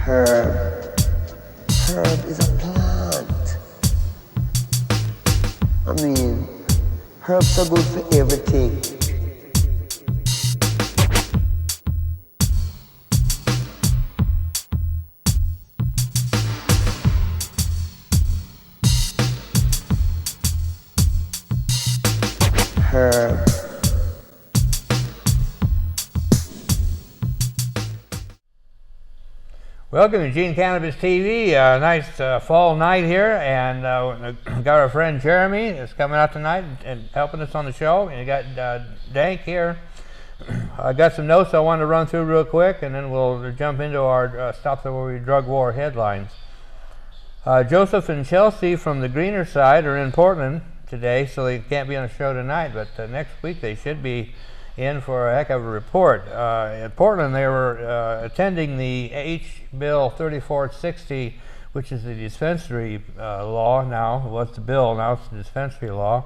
Herb. Herb is a plant. I mean, herbs are good for everything. Herb. Welcome to Eugene Cannabis TV. Nice fall night here, and got our friend Jeremy that's coming out tonight and helping us on the show. And you got Dank here. I got some notes I wanted to run through real quick, and then we'll jump into our Stop the Worry Drug War headlines. Joseph and Chelsea from the greener side are in Portland today, so they can't be on the show tonight, but next week they should be in for a heck of a report. In Portland, they were attending the H. Bill 3460, which is the dispensary law now. It was the bill, now it's the dispensary law.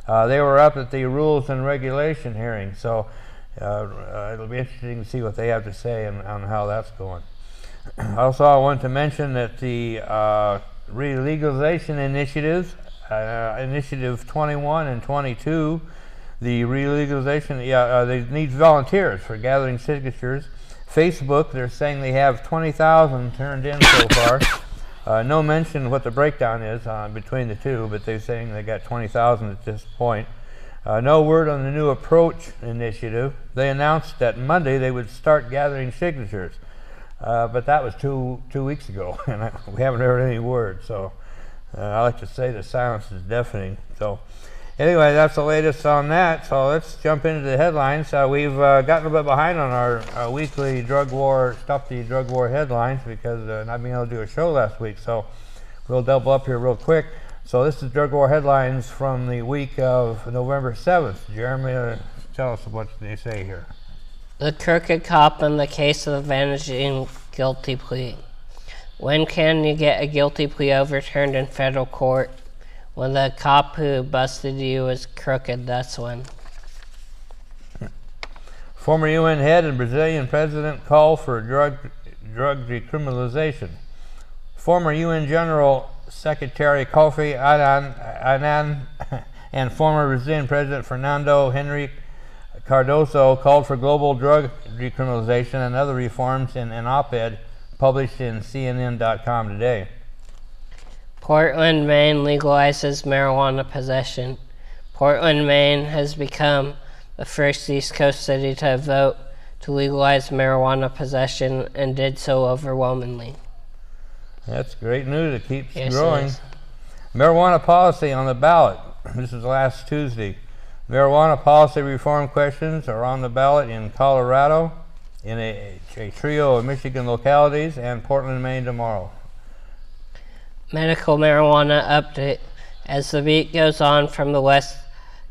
They were up at the Rules and Regulation hearing, so it'll be interesting to see what they have to say on how that's going. Also, I want to mention that the re-legalization initiatives, Initiative 21 and 22, the re-legalization, they need volunteers for gathering signatures. Facebook, they're saying they have 20,000 turned in so far. No mention what the breakdown is between the two, but they're saying they got 20,000 at this point. No word on the new approach initiative. They announced that Monday they would start gathering signatures, but that was two weeks ago, and we haven't heard any word. So I like to say the silence is deafening. So anyway, that's the latest on that. So let's jump into the headlines. We've gotten a bit behind on our weekly drug war, Stop the Drug War headlines because not being able to do a show last week. So we'll double up here real quick. So this is drug war headlines from the week of November 7th. Jeremy, tell us what they say here. The crooked cop in the case of the vanishing guilty plea. When can you get a guilty plea overturned in federal court? When the cop who busted you was crooked, that's when. Former UN head and Brazilian president call for drug decriminalization. Former UN General Secretary Kofi Annan and former Brazilian President Fernando Henrique Cardoso called for global drug decriminalization and other reforms in an op-ed published in CNN.com today. Portland, Maine legalizes marijuana possession. Portland, Maine has become the first East Coast city to vote to legalize marijuana possession and did so overwhelmingly. That's great news. It keeps growing. Marijuana policy on the ballot. This is last Tuesday. Marijuana policy reform questions are on the ballot in Colorado, in a trio of Michigan localities, and Portland, Maine tomorrow. Medical marijuana update. As the beat goes on from the West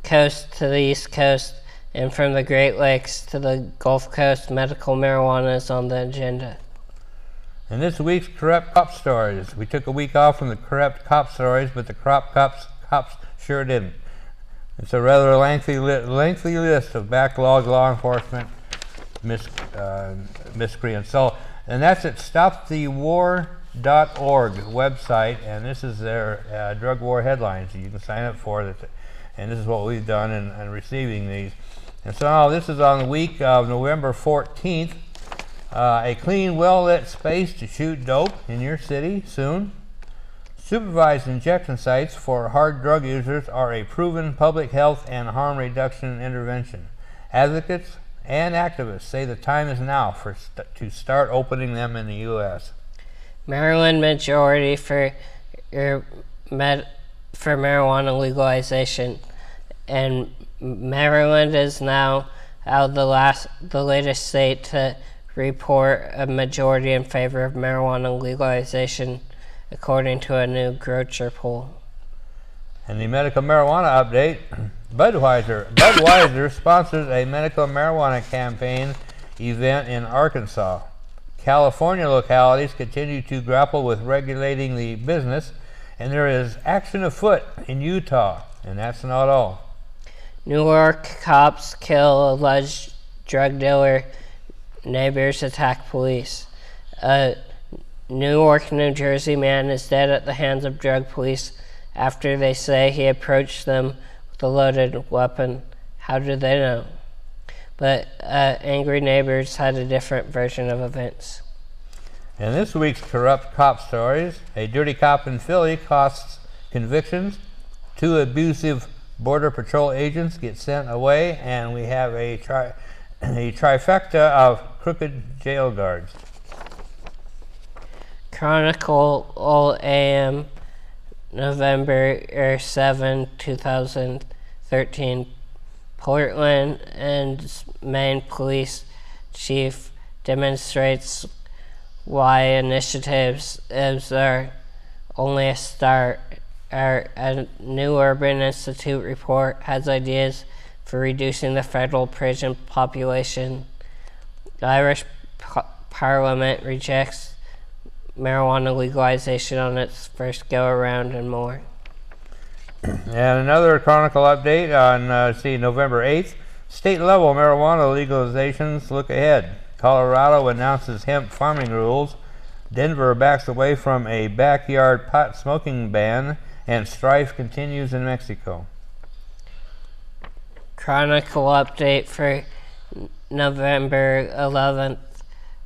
Coast to the East Coast and from the Great Lakes to the Gulf Coast, medical marijuana is on the agenda. And this week's corrupt cop stories. We took a week off from the corrupt cop stories, but the corrupt cops sure didn't. It's a rather lengthy list of backlogged law enforcement miscreants. So, and that's at stopthewar.org website, and this is their drug war headlines that you can sign up for. And this is what we've done in receiving these. And so now this is on the week of November 14th. A clean, well-lit space to shoot dope in your city soon. Supervised injection sites for hard drug users are a proven public health and harm reduction intervention. Advocates and activists say the time is now to start opening them in the U.S. Maryland majority for marijuana legalization, and Maryland is now the latest state to report a majority in favor of marijuana legalization, according to a new Grocer poll. And the medical marijuana update, Budweiser sponsors a medical marijuana campaign event in Arkansas. California localities continue to grapple with regulating the business, and there is action afoot in Utah, and that's not all. New York cops kill alleged drug dealer. Neighbors attack police. Newark, New Jersey man is dead at the hands of drug police after they say he approached them with a loaded weapon. How did they know? But angry neighbors had a different version of events. In this week's Corrupt Cop Stories, a dirty cop in Philly costs convictions, 2 abusive Border Patrol agents get sent away, and we have a trifecta of crooked jail guards. Chronicle AM, November 7, 2013. Portland and Maine police chief demonstrates why initiatives are only a start. A new Urban Institute report has ideas for reducing the federal prison population. The Irish Parliament rejects marijuana legalization on its first go-around, and more. And another Chronicle update on November 8th. State-level marijuana legalizations look ahead. Colorado announces hemp farming rules. Denver backs away from a backyard pot smoking ban, and strife continues in Mexico. Chronicle update for November 11th,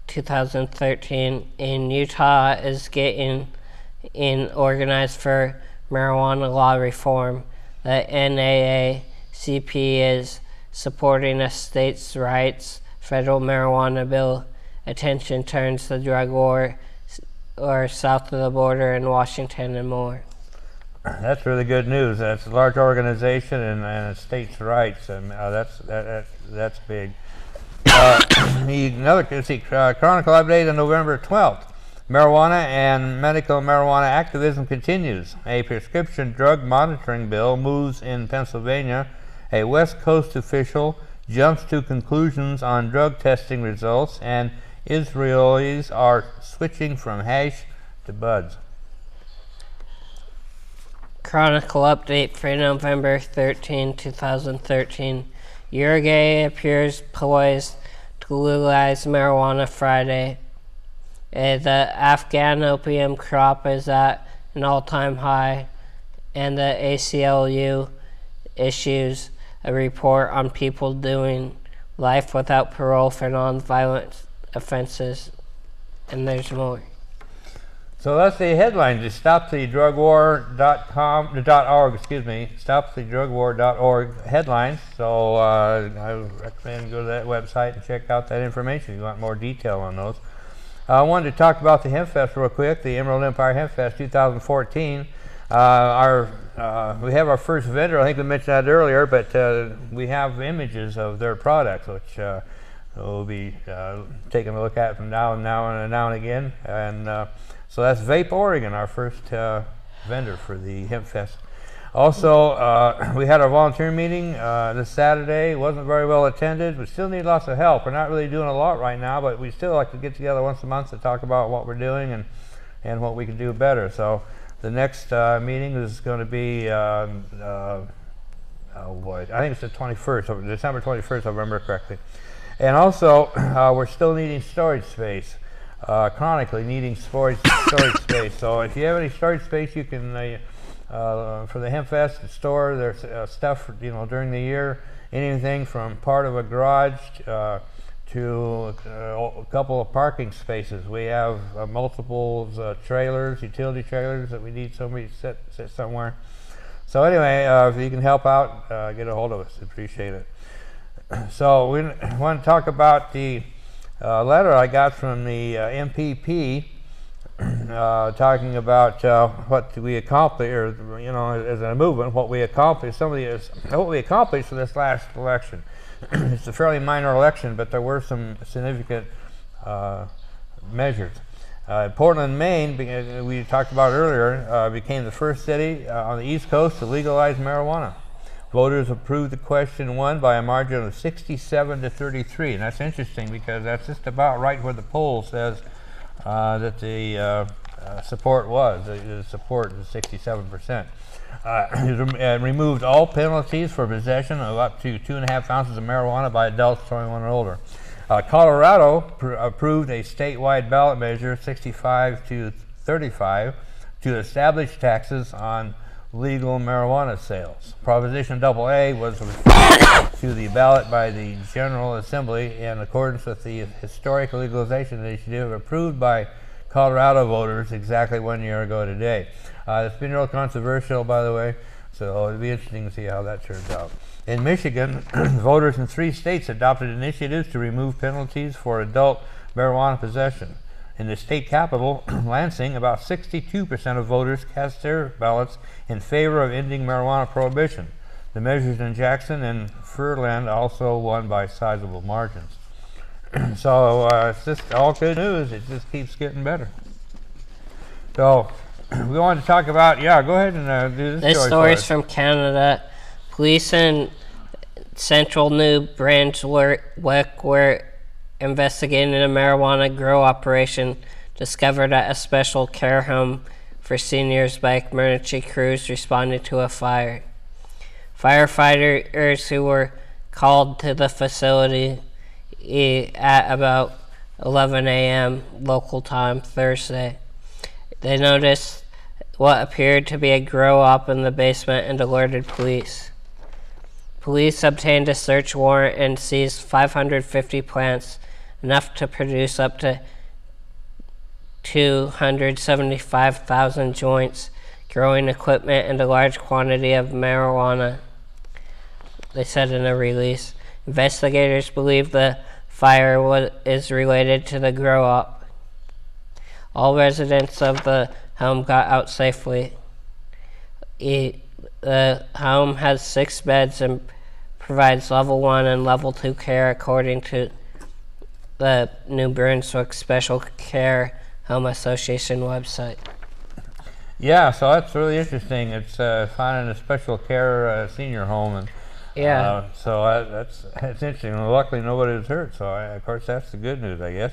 2013. In Utah is getting organized for marijuana law reform. The NAACP is supporting a states' rights federal marijuana bill. Attention turns to the drug war south of the border in Washington, and more. That's really good news. That's a large organization and states' rights, and that's big. Chronicle update on November 12th. Marijuana and medical marijuana activism continues. A prescription drug monitoring bill moves in Pennsylvania. A West Coast official jumps to conclusions on drug testing results, and Israelis are switching from hash to buds. Chronicle update for November 13, 2013. Uruguay appears poised to legalize marijuana Friday. The Afghan opium crop is at an all-time high, and the ACLU issues a report on people doing life without parole for non-violent offenses, and there's more. So that's the headlines. StopTheDrugWar.org, StopTheDrugWar.org headlines. So I recommend go to that website and check out that information if you want more detail on those. I wanted to talk about the Hemp Fest real quick, the Emerald Empire Hemp Fest 2014. We have our first vendor, I think we mentioned that earlier, but we have images of their products, which we'll be taking a look at from now and again. And so that's Vape Oregon, our first vendor for the Hemp Fest. Also, we had our volunteer meeting this Saturday. It wasn't very well attended. We still need lots of help. We're not really doing a lot right now, but we still like to get together once a month to talk about what we're doing and what we can do better. So the next meeting is going to be, I think it's the 21st, December 21st, if I remember correctly. And also, we're still needing storage space, chronically needing storage space. So if you have any storage space, you can, for the Hemp Fest, store there's stuff, during the year, anything from part of a garage to a couple of parking spaces. We have multiples trailers, utility trailers that we need somebody to sit somewhere. So anyway, if you can help out, get a hold of us. Appreciate it. So we want to talk about the letter I got from the MPP talking about what we accomplished, or as a movement, what we accomplished. What we accomplished for this last election. It's a fairly minor election, but there were some significant measures. Portland, Maine, we talked about earlier, became the first city on the East Coast to legalize marijuana. Voters approved the question, won by a margin of 67-33, and that's interesting because that's just about right where the poll says that the support was. The support is 67%. It removed all penalties for possession of up to 2.5 ounces of marijuana by adults 21 and older. Colorado approved a statewide ballot measure 65 to 35 to establish taxes on legal marijuana sales. Proposition AA was referred to the ballot by the General Assembly in accordance with the historic legalization initiative approved by Colorado voters exactly 1 year ago today. It's been real controversial, by the way, so it'll be interesting to see how that turns out. In Michigan, voters in 3 states adopted initiatives to remove penalties for adult marijuana possession. In the state capital, Lansing, about 62% of voters cast their ballots in favor of ending marijuana prohibition. The measures in Jackson and Furland also won by sizable margins. So it's just all good news. It just keeps getting better. So we wanted to talk about, go ahead and do this story. This story's from Canada. Police in central New Brunswick were investigating a marijuana grow operation discovered at a special care home for seniors by emergency crews responding to a fire. Firefighters who were called to the facility at about 11 a.m. local time Thursday. They noticed what appeared to be a grow op in the basement and alerted police. Police obtained a search warrant and seized 550 plants, enough to produce up to 275,000 joints, growing equipment, and a large quantity of marijuana, they said in a release. Investigators believe the fire is related to the grow op. All residents of the home got out safely. The home has 6 beds and provides level 1 and level 2 care according to the New Brunswick Special Care Home Association website. Yeah, so that's really interesting. It's finding a special care senior home, and so that's interesting. Well, luckily nobody was hurt, so of course that's the good news, I guess.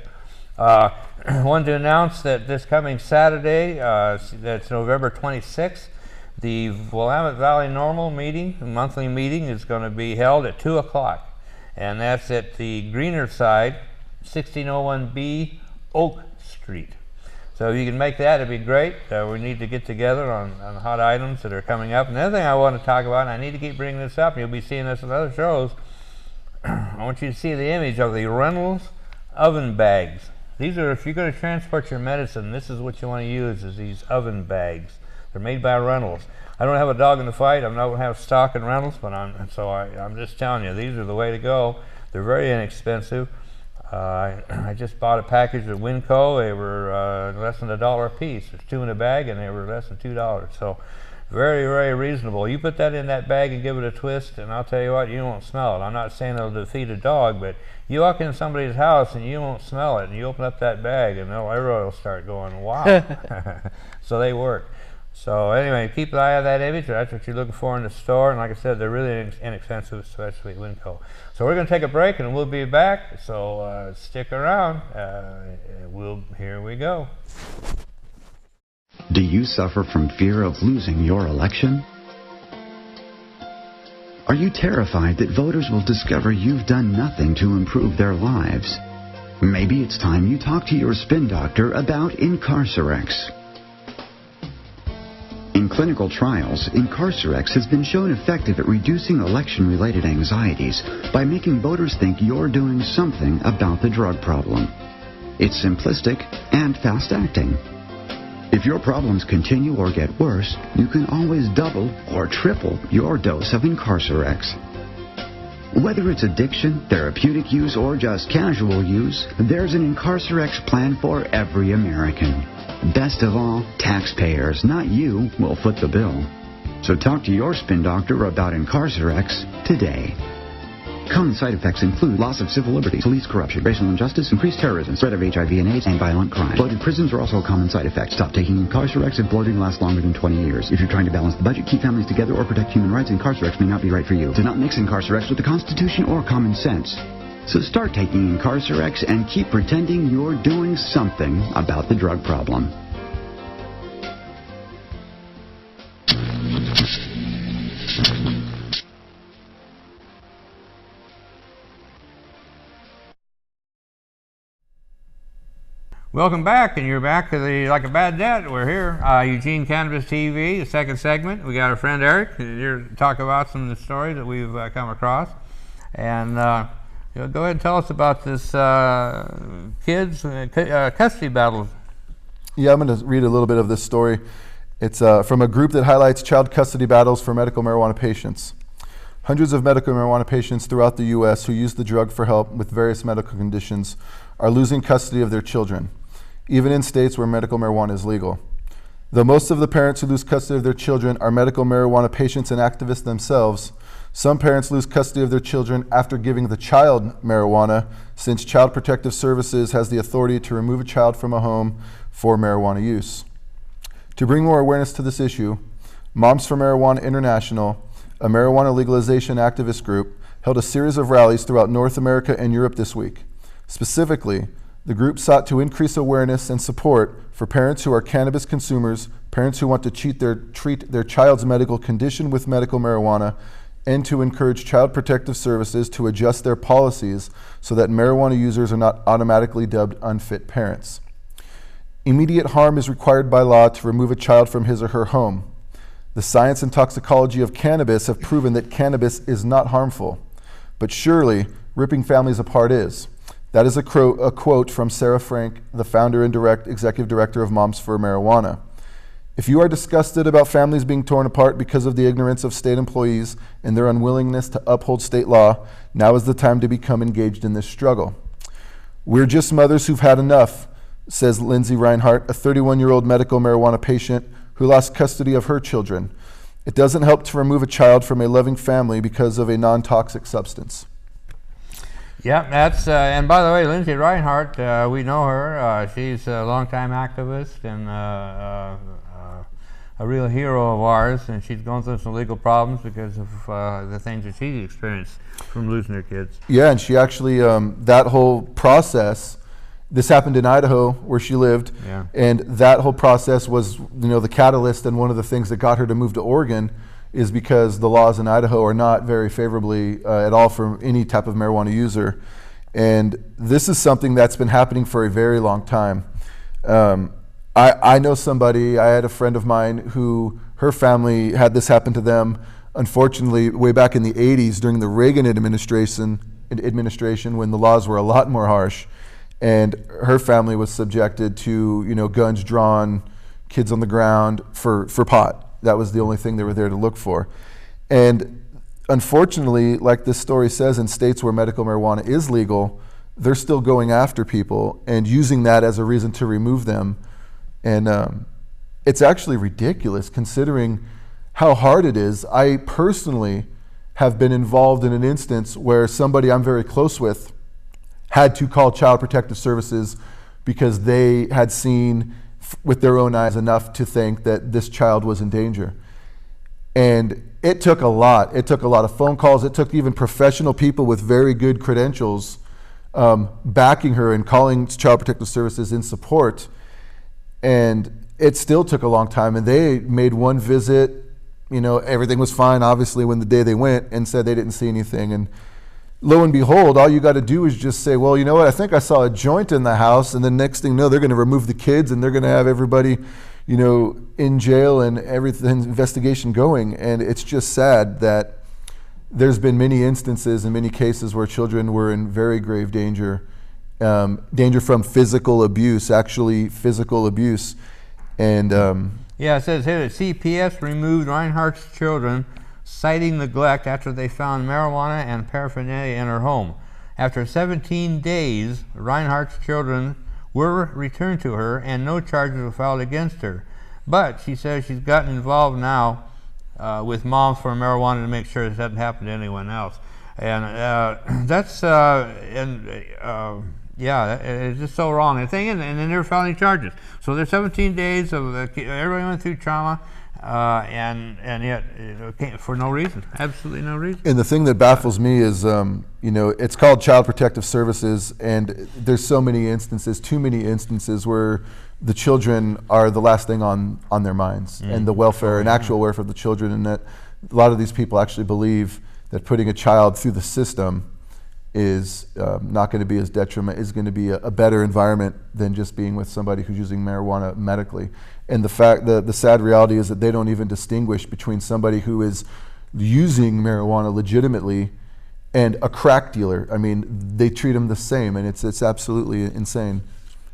Wanted to announce that this coming Saturday, that's November 26th, the Willamette Valley Normal meeting, monthly meeting, is going to be held at 2 o'clock, and that's at the greener side, 1601B Oak Street. So if you can make that, it'd be great. We need to get together on hot items that are coming up. And the other thing I want to talk about, and I need to keep bringing this up, and you'll be seeing this in other shows, I want you to see the image of the Reynolds oven bags. These are, if you're going to transport your medicine, this is what you want to use, is these oven bags. They're made by Reynolds. I don't have a dog in the fight. I'm not going to have stock in Reynolds, but I'm just telling you, these are the way to go. They're very inexpensive. I just bought a package at Winco. They were less than $1 a piece. There's 2 in a bag, and they were less than $2. So very, very reasonable. You put that in that bag and give it a twist, and I'll tell you what, you won't smell it. I'm not saying it'll defeat a dog, but you walk in somebody's house and you won't smell it, and you open up that bag, and everybody will start going, wow. So they work. So anyway, keep an eye on that image. That's what you're looking for in the store. And like I said, they're really inexpensive, especially at Winco. So we're going to take a break, and we'll be back. So stick around. Here we go. Do you suffer from fear of losing your election? Are you terrified that voters will discover you've done nothing to improve their lives? Maybe it's time you talk to your spin doctor about Incarcerex. In clinical trials, Incarcerex has been shown effective at reducing election-related anxieties by making voters think you're doing something about the drug problem. It's simplistic and fast-acting. If your problems continue or get worse, you can always double or triple your dose of Incarcerex. Whether it's addiction, therapeutic use, or just casual use, there's an Incarcerex plan for every American. Best of all, taxpayers, not you, will foot the bill. So talk to your spin doctor about Incarcerex today. Common side effects include loss of civil liberties, police corruption, racial injustice, increased terrorism, spread of HIV and AIDS, and violent crime. Bloated prisons are also a common side effect. Stop taking Incarcerex if bloating lasts longer than 20 years. If you're trying to balance the budget, keep families together, or protect human rights, Incarcerex may not be right for you. Do not mix Incarcerex with the Constitution or common sense. So start taking Incarcerex and keep pretending you're doing something about the drug problem. Welcome back, and you're back to the Like a Bad Debt. We're here, Eugene Cannabis TV, the second segment. We got our friend Eric here to talk about some of the stories that we've come across. And go ahead and tell us about this kids custody battles. Yeah, I'm going to read a little bit of this story. It's from a group that highlights child custody battles for medical marijuana patients. Hundreds of medical marijuana patients throughout the U.S. who use the drug for help with various medical conditions are losing custody of their children, even in states where medical marijuana is legal. Though most of the parents who lose custody of their children are medical marijuana patients and activists themselves, some parents lose custody of their children after giving the child marijuana, since Child Protective Services has the authority to remove a child from a home for marijuana use. To bring more awareness to this issue, Moms for Marijuana International, a marijuana legalization activist group, held a series of rallies throughout North America and Europe this week. Specifically, the group sought to increase awareness and support for parents who are cannabis consumers, parents who want to treat their child's medical condition with medical marijuana, and to encourage Child Protective Services to adjust their policies so that marijuana users are not automatically dubbed unfit parents. Immediate harm is required by law to remove a child from his or her home. The science and toxicology of cannabis have proven that cannabis is not harmful, but surely ripping families apart is. That is a quote from Sarah Frank, the founder and executive director of Moms for Marijuana. If you are disgusted about families being torn apart because of the ignorance of state employees and their unwillingness to uphold state law, now is the time to become engaged in this struggle. We're just mothers who've had enough, says Lindsay Reinhart, a 31-year-old medical marijuana patient who lost custody of her children. It doesn't help to remove a child from a loving family because of a non-toxic substance. Yeah, that's, and by the way, Lindsay Reinhart, we know her. She's a longtime activist and a real hero of ours, and she's going through some legal problems because of the things that she experienced from losing her kids. Yeah, and she actually, that whole process, this happened in Idaho where she lived, yeah. And that whole process was, the catalyst, and one of the things that got her to move to Oregon is because the laws in Idaho are not very favorably at all for any type of marijuana user. And this is something that's been happening for a very long time. I know somebody, I had a friend of mine who, her family had this happen to them, unfortunately, way back in the 80s during the Reagan administration when the laws were a lot more harsh. And her family was subjected to, guns drawn, kids on the ground for pot. That was the only thing they were there to look for. And unfortunately, like this story says, in states where medical marijuana is legal, they're still going after people and using that as a reason to remove them. And it's actually ridiculous considering how hard it is. I personally have been involved in an instance where somebody I'm very close with had to call Child Protective Services because they had seen with their own eyes enough to think that this child was in danger. And it took a lot. It took a lot of phone calls. It took even professional people with very good credentials backing her and calling Child Protective Services in support. And it still took a long time. And they made one visit, everything was fine, obviously, when the day they went, and said they didn't see anything. And lo and behold, all you got to do is just say, well, you know what, I think I saw a joint in the house, and the next thing you know, they're going to remove the kids, and they're going to have everybody, in jail and everything, investigation going. And it's just sad that there's been many instances and many cases where children were in very grave danger, danger from physical abuse, actually physical abuse. And yeah, it says here that CPS removed Reinhardt's children, citing neglect after they found marijuana and paraphernalia in her home. After 17 days, Reinhardt's children were returned to her and no charges were filed against her. But she says she's gotten involved now with Moms for Marijuana to make sure this doesn't happen to anyone else. And that's, yeah, it's just so wrong. The thing is, and they never filed any charges. So there's 17 days of, everybody went through trauma. And yet, for no reason, absolutely no reason. And the thing that baffles me is, it's called Child Protective Services, and there's so many instances, too many instances, where the children are the last thing on their minds, and the welfare and actual welfare of the children, and that a lot of these people actually believe that putting a child through the system is not going to be as is going to be a better environment than just being with somebody who's using marijuana medically. And the sad reality is that they don't even distinguish between somebody who is using marijuana legitimately and a crack dealer. I mean, they treat them the same, and it's absolutely insane.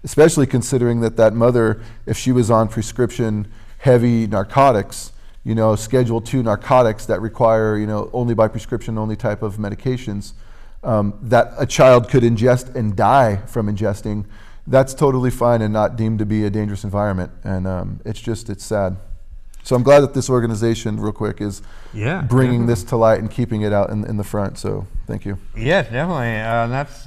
Especially considering that mother, if she was on prescription heavy narcotics, Schedule II narcotics that require, only by prescription only type of medications, that a child could ingest and die from ingesting, that's totally fine and not deemed to be a dangerous environment. And it's sad. So I'm glad that this organization, real quick, is bringing this to light and keeping it out in the front. So thank you. Yes, definitely. That's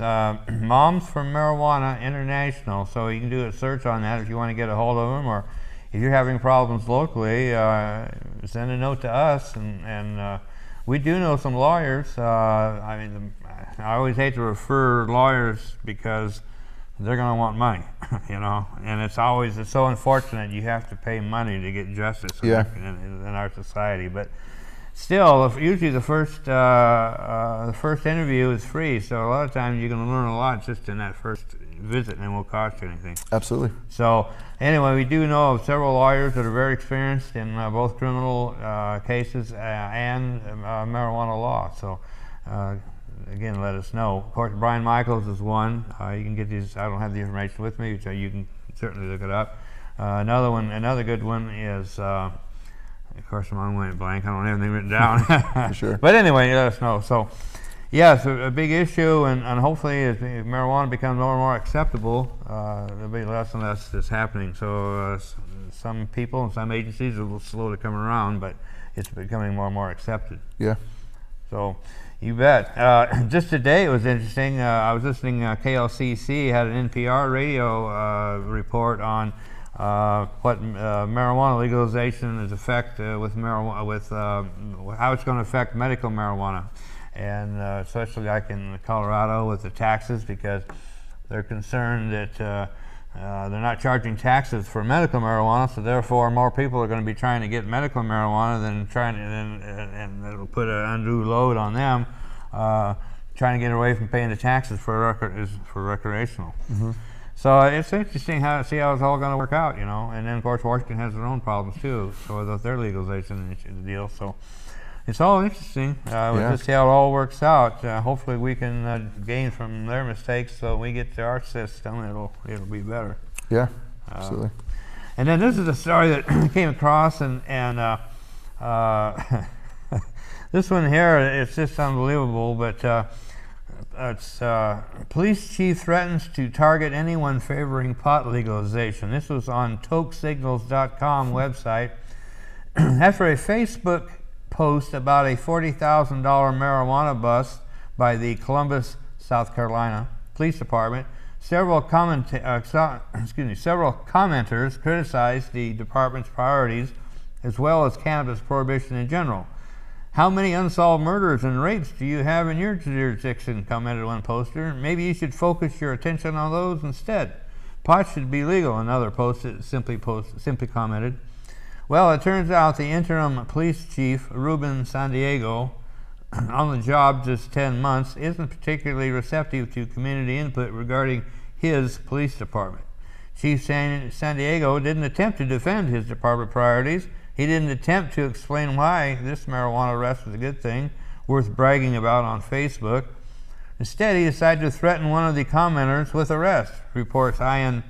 Moms for Marijuana International. So you can do a search on that if you want to get a hold of them, or if you're having problems locally, send a note to us. And we do know some lawyers. I always hate to refer lawyers because they're going to want money, and it's so unfortunate you have to pay money to get justice in our society. But still, usually the first interview is free, so a lot of times you're going to learn a lot just in that first visit, and it won't cost you anything. Absolutely. So anyway, we do know of several lawyers that are very experienced in both criminal cases and marijuana law. So again, let us know. Of course, Brian Michaels is one. You can get these. I don't have the information with me, so you can certainly look it up. Another good one is, of course, I'm went blank. I don't have anything written down. For sure. But anyway, let us know. So, yeah, it's a big issue, and hopefully, as marijuana becomes more and more acceptable, there'll be less and less that's happening. So, some people and some agencies will slow to come around, but it's becoming more and more accepted. Yeah. So. You bet. Just today it was interesting. I was listening. KLCC had an NPR radio report on what marijuana legalization is affect with marijuana, with how it's going to affect medical marijuana, and especially like in Colorado with the taxes, because they're concerned that they're not charging taxes for medical marijuana, so therefore more people are going to be trying to get medical marijuana and it'll put an undue load on them trying to get away from paying the taxes for recreational. Mm-hmm. So it's interesting to see how it's all going to work out, And then of course Washington has their own problems too, so with their legalization deal. So it's all interesting. We'll just see how it all works out. Hopefully we can gain from their mistakes, so when we get to our system, it'll be better. Yeah, absolutely. And then this is a story that I came across, and this one here, it's just unbelievable. But it's police chief threatens to target anyone favoring pot legalization. This was on tokesignals.com website. After a Facebook post about a $40,000 marijuana bust by the Columbus, South Carolina Police Department, several commenters criticized the department's priorities as well as cannabis prohibition in general. How many unsolved murders and rapes do you have in your jurisdiction? Commented one poster. Maybe you should focus your attention on those instead. Pot should be legal, another post simply commented. Well, it turns out the interim police chief, Ruben Sandiego, on the job just 10 months, isn't particularly receptive to community input regarding his police department. Chief Sandiego didn't attempt to defend his department priorities. He didn't attempt to explain why this marijuana arrest was a good thing, worth bragging about on Facebook. Instead, he decided to threaten one of the commenters with arrest, reports Ian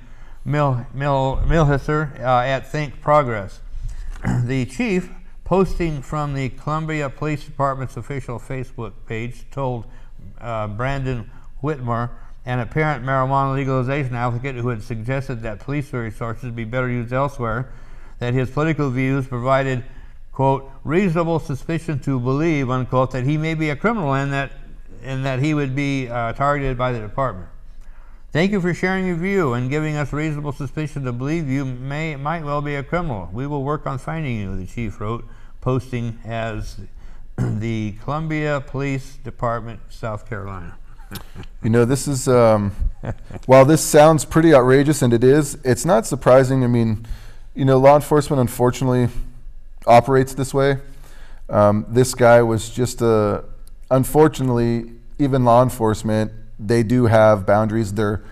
Milhisser at Think Progress. The chief, posting from the Columbia Police Department's official Facebook page, told Brandon Whitmer, an apparent marijuana legalization advocate who had suggested that police resources be better used elsewhere, that his political views provided, quote, reasonable suspicion to believe, unquote, that he may be a criminal and that he would be targeted by the department. Thank you for sharing your view and giving us reasonable suspicion to believe you might well be a criminal. We will work on finding you, the chief wrote, posting as the Columbia Police Department, South Carolina. This is, while this sounds pretty outrageous, and it is, it's not surprising. I mean, law enforcement unfortunately operates this way. This guy was just unfortunately even law enforcement, they do have boundaries. They're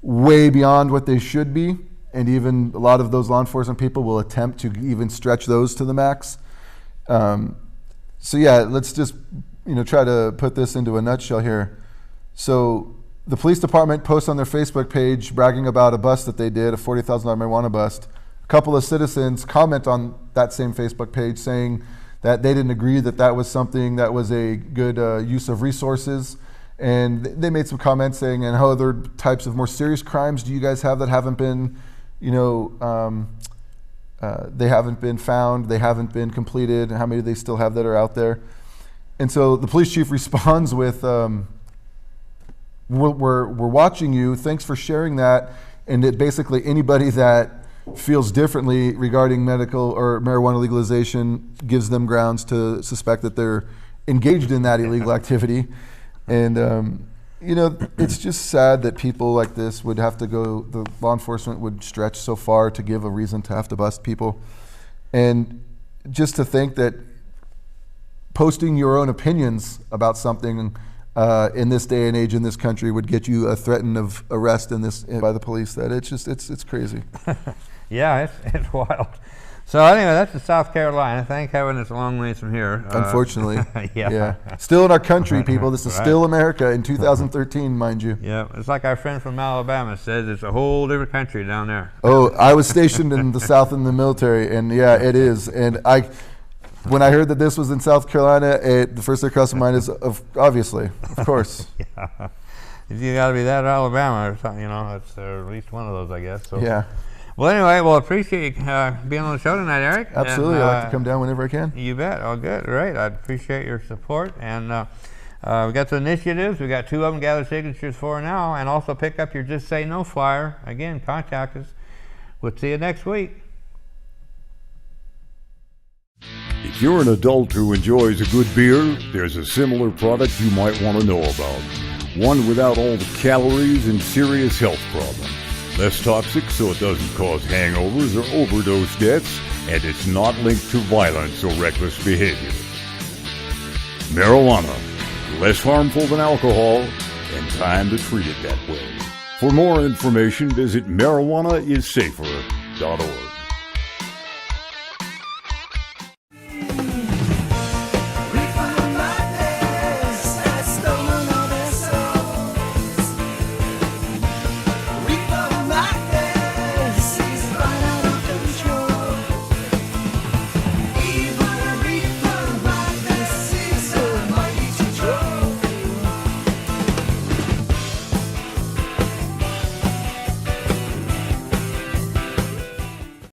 way beyond what they should be, and even a lot of those law enforcement people will attempt to even stretch those to the max. So yeah, let's just try to put this into a nutshell here. So the police department posts on their Facebook page bragging about a bust that they did, a $40,000 marijuana bust. A couple of citizens comment on that same Facebook page saying that they didn't agree that that was something that was a good use of resources. And they made some comments saying, and how other types of more serious crimes do you guys have that haven't been, they haven't been found, they haven't been completed, how many do they still have that are out there? And so the police chief responds with, we're watching you, thanks for sharing that, and that basically anybody that feels differently regarding medical or marijuana legalization gives them grounds to suspect that they're engaged in that illegal activity. And it's just sad that people like this would have to go, the law enforcement would stretch so far to give a reason to have to bust people. And just to think that posting your own opinions about something in this day and age in this country would get you a threat of arrest by the police, that it's crazy. Yeah, it's wild. So anyway, that's in South Carolina. Thank heaven it's a long ways from here. Unfortunately. Yeah. Still in our country, people. This is still America in 2013, mind you. Yeah, it's like our friend from Alabama says, it's a whole different country down there. Oh, I was stationed in the South in the military, and yeah, it is. And when I heard that this was in South Carolina, the first thing that crossed my mind is, obviously, of course. Yeah. You got to be that Alabama or something, it's at least one of those, I guess. So. Yeah. Well, anyway, appreciate you being on the show tonight, Eric. Absolutely. And, I like to come down whenever I can. You bet. Oh, good. Great. I appreciate your support. And we got some initiatives. We got 2 of them gathered signatures for now. And also pick up your Just Say No flyer. Again, contact us. We'll see you next week. If you're an adult who enjoys a good beer, there's a similar product you might want to know about. One without all the calories and serious health problems. Less toxic so it doesn't cause hangovers or overdose deaths, and it's not linked to violence or reckless behavior. Marijuana, less harmful than alcohol, and time to treat it that way. For more information, visit marijuanaissafer.org.